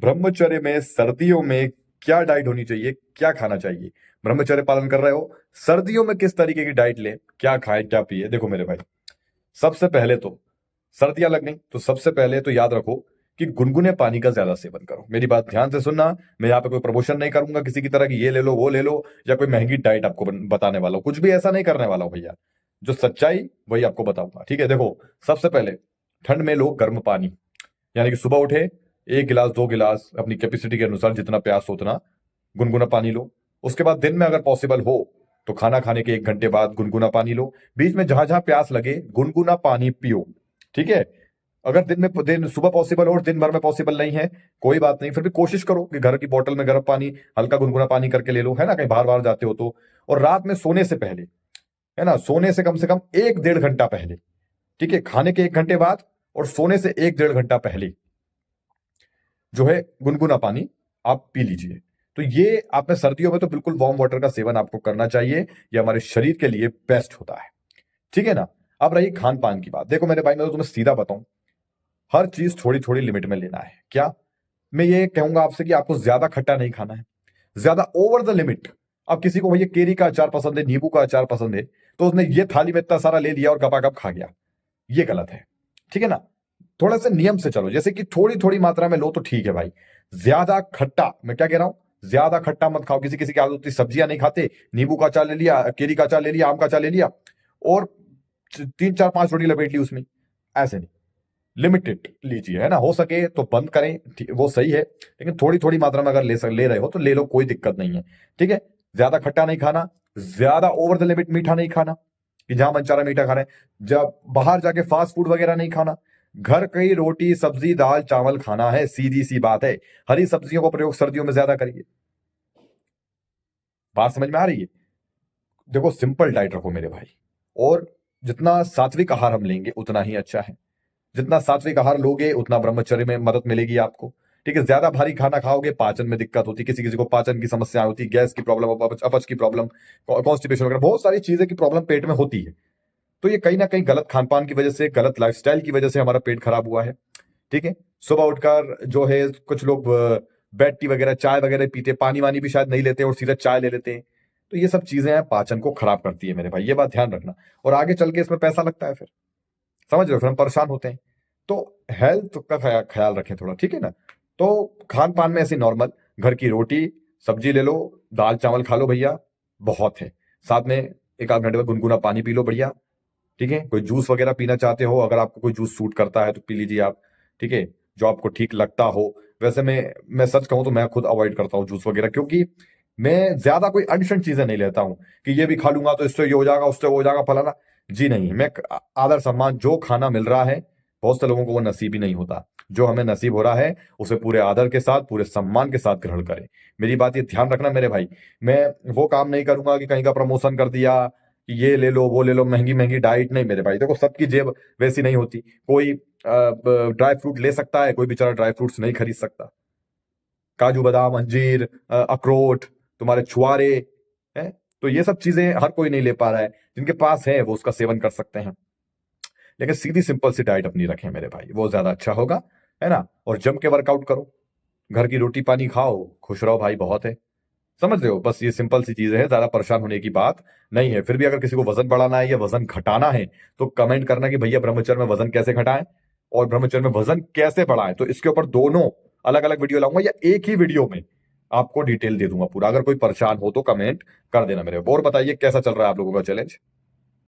ब्रह्मचर्य में सर्दियों में क्या डाइट होनी चाहिए, क्या खाना चाहिए? ब्रह्मचर्य पालन कर रहे हो, सर्दियों में किस तरीके की डाइट ले, क्या खाए क्या पिए? देखो मेरे भाई, सबसे पहले तो सर्दियां लग गई तो सबसे पहले तो याद रखो कि गुनगुने पानी का ज्यादा सेवन करो। मेरी बात ध्यान से सुनना। मैं यहाँ पे कोई प्रमोशन नहीं करूंगा किसी की तरह की, ये ले लो वो ले लो, या कोई महंगी डाइट आपको बताने वाला हूं, कुछ भी ऐसा नहीं करने वाला हूं भैया। जो सच्चाई वही आपको बताऊंगा, ठीक है? देखो, सबसे पहले ठंड में लो गर्म पानी, यानी कि सुबह उठे 1 गिलास 2 गिलास अपनी कैपेसिटी के अनुसार जितना प्यास हो उतना गुनगुना पानी लो। उसके बाद दिन में अगर पॉसिबल हो तो खाना खाने के 1 घंटे बाद गुनगुना पानी लो। बीच में जहां जहां प्यास लगे गुनगुना पानी पियो, ठीक है? अगर दिन सुबह पॉसिबल हो और दिन भर में पॉसिबल नहीं है, कोई बात नहीं, फिर भी कोशिश करो कि घर की बोतल में गर्म पानी हल्का गुनगुना पानी करके ले लो, है ना, कहीं बाहर बाहर जाते हो तो। और रात में सोने से पहले, है ना, सोने से कम 1 डेढ़ घंटा पहले, ठीक है, खाने के 1 घंटे बाद और सोने से 1 डेढ़ घंटा पहले जो है गुनगुना पानी आप पी लीजिए। तो ये आपने सर्दियों में तो बिल्कुल वार्म वाटर का सेवन आपको करना चाहिए, ये हमारे शरीर के लिए बेस्ट होता है, ठीक है ना? अब रही खान पान की बात, देखो मेरे भाई, मैं तो तुम्हें सीधा बताऊं, हर चीज थोड़ी थोड़ी लिमिट में लेना है। क्या? मैं ये कहूंगा आपसे कि आपको ज्यादा खट्टा नहीं खाना है, ज्यादा ओवर द लिमिट। अब किसी को भैया केरी का अचार पसंद है, नींबू का अचार पसंद है, तो उसने ये थाली में इतना सारा ले लिया और गपागप खा गया, ये गलत है, ठीक है ना? थोड़ा सा नियम से चलो, जैसे कि थोड़ी थोड़ी मात्रा में लो तो ठीक है भाई। ज्यादा खट्टा, मैं क्या कह रहा हूं, ज्यादा खट्टा मत खाओ। किसी किसी की आदत होती है, सब्जियां नहीं खाते, नींबू का अचार ले लिया, केरी का अचार ले लिया, आम का अचार ले लिया और 3 4 5 रोटी लपेट ली उसमें। ऐसे नहीं, लिमिटेड लीजिए, है ना? हो सके तो बंद करें, वो सही है, लेकिन थोड़ी थोड़ी मात्रा में अगर ले रहे हो तो ले लो, कोई दिक्कत नहीं है, ठीक है? ज्यादा खट्टा नहीं खाना, ज्यादा ओवर द लिमिट मीठा नहीं खाना कि जहां मन चाह रहा मीठा खा रहे हैं। जब बाहर जाके फास्ट फूड वगैरह नहीं खाना, घर की रोटी सब्जी दाल चावल खाना है, सीधी सी बात है। हरी सब्जियों का प्रयोग सर्दियों में ज्यादा करिए। बात समझ में आ रही है? देखो, सिंपल डाइट रखो मेरे भाई, और जितना सात्विक आहार हम लेंगे उतना ही अच्छा है। जितना सात्विक आहार लोगे उतना ब्रह्मचर्य में मदद मिलेगी आपको, ठीक है? ज्यादा भारी खाना खाओगे पाचन में दिक्कत होती, किसी किसी को पाचन की समस्या होती, गैस की प्रॉब्लम, अपच की प्रॉब्लम, कॉन्स्टिपेशन वगैरह, बहुत सारी चीजें की प्रॉब्लम पेट में होती है। तो ये कहीं ना कहीं गलत खान पान की वजह से, गलत लाइफस्टाइल की वजह से हमारा पेट खराब हुआ है, ठीक है? सुबह उठकर जो है कुछ लोग बेड टी वगैरह चाय वगैरह पीते, पानी वानी भी शायद नहीं लेते और सीधा चाय ले लेते हैं। तो ये सब चीजें हैं, पाचन को खराब करती है मेरे भाई, ये बात ध्यान रखना। और आगे चल के इसमें पैसा लगता है फिर, समझ रहे हो? फिर हम परेशान होते हैं। तो हेल्थ का ख्याल रखें थोड़ा, ठीक है ना? तो खान पान में ऐसे नॉर्मल घर की रोटी सब्जी ले लो, दाल चावल खा लो भैया, बहुत है। साथ में 1 आध घंटे में गुनगुना पानी पी लो बढ़िया, ठीक है? कोई जूस वगैरह पीना चाहते हो, अगर आपको कोई जूस सूट करता है तो पी लीजिए आप, ठीक है, जो आपको ठीक लगता हो। वैसे मैं सच कहूं तो मैं खुद अवॉइड करता हूँ जूस वगैरह, क्योंकि मैं ज्यादा कोई अनशन चीजें नहीं लेता हूं कि ये भी खा लूंगा तो इससे ये हो जाएगा उससे वो हो जाएगा फलाना। जी नहीं, मैं आदर सम्मान, जो खाना मिल रहा है, बहुत से लोगों को वो नसीब ही नहीं होता, जो हमें नसीब हो रहा है उसे पूरे आदर के साथ पूरे सम्मान के साथ ग्रहण करें। मेरी बात ये ध्यान रखना मेरे भाई। मैं वो काम नहीं करूंगा कि कहीं का प्रमोशन कर दिया कि ये ले लो वो ले लो, महंगी महंगी डाइट नहीं मेरे भाई। देखो, सबकी जेब वैसी नहीं होती, कोई ड्राई फ्रूट ले सकता है, कोई बेचारा ड्राई फ्रूट्स नहीं खरीद सकता। काजू बादाम अंजीर अखरोट, तुम्हारे छुआरे हैं, तो ये सब चीजें हर कोई नहीं ले पा रहा है, जिनके पास है वो उसका सेवन कर सकते हैं। लेकिन सीधी सिंपल सी डाइट अपनी रखें मेरे भाई, वो ज्यादा अच्छा होगा, है ना? और जम के वर्कआउट करो, घर की रोटी पानी खाओ, खुश रहो भाई, बहुत है। समझ रहे हो? बस ये सिंपल सी चीजें हैं, ज्यादा परेशान होने की बात नहीं है। फिर भी अगर किसी को वजन बढ़ाना है या वजन घटाना है तो कमेंट करना कि भैया ब्रह्मचर्य में वजन कैसे घटाएं और ब्रह्मचर्य में वजन कैसे बढ़ाएं, तो इसके ऊपर दोनों अलग अलग वीडियो लाऊंगा या एक ही वीडियो में आपको डिटेल दे दूंगा पूरा। अगर कोई परेशान हो तो कमेंट कर देना मेरे। और बताइए कैसा चल रहा है आप लोगों का चैलेंज?